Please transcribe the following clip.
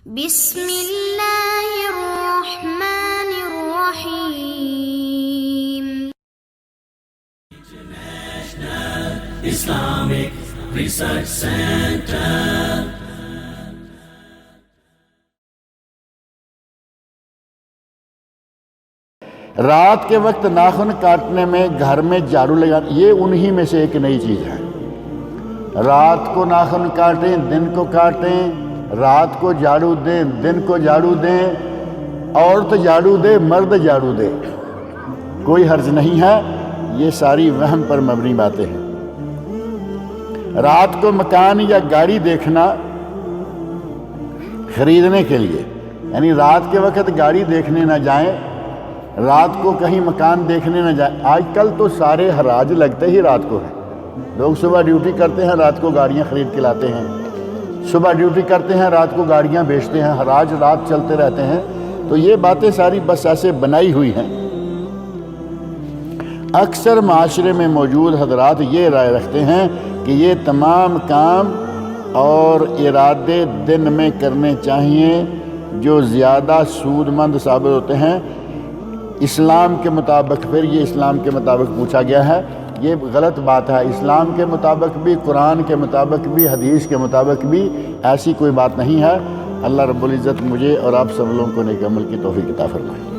بسم اللہ الرحمن الرحیم۔ Islamic Research Center. رات کے وقت ناخن کاٹنے میں گھر میں جھاڑو لگانا، یہ انہی میں سے ایک نئی چیز ہے۔ رات کو ناخن کاٹیں، دن کو کاٹیں، رات کو جھاڑو دیں، دن کو جھاڑو دیں، عورت جھاڑو دے، مرد جھاڑو دے، کوئی حرج نہیں ہے۔ یہ ساری وہم پر مبنی باتیں ہیں۔ رات کو مکان یا گاڑی دیکھنا خریدنے کے لیے، یعنی رات کے وقت گاڑی دیکھنے نہ جائیں، رات کو کہیں مکان دیکھنے نہ جائیں۔ آج کل تو سارے حراج لگتے ہی رات کو ہیں۔ لوگ صبح ڈیوٹی کرتے ہیں، رات کو گاڑیاں خرید کے لاتے ہیں، صبح ڈیوٹی کرتے ہیں، رات کو گاڑیاں بیچتے ہیں، حراج رات چلتے رہتے ہیں۔ تو یہ باتیں ساری بس ایسے بنائی ہوئی ہیں۔ اکثر معاشرے میں موجود حضرات یہ رائے رکھتے ہیں کہ یہ تمام کام اور ارادے دن میں کرنے چاہیے جو زیادہ سود مند ثابت ہوتے ہیں۔ اسلام کے مطابق، پھر یہ اسلام کے مطابق پوچھا گیا ہے، یہ غلط بات ہے۔ اسلام کے مطابق بھی، قرآن کے مطابق بھی، حدیث کے مطابق بھی ایسی کوئی بات نہیں ہے۔ اللہ رب العزت مجھے اور آپ سب لوگوں کو نیک عمل کی توفیق عطا فرمائے۔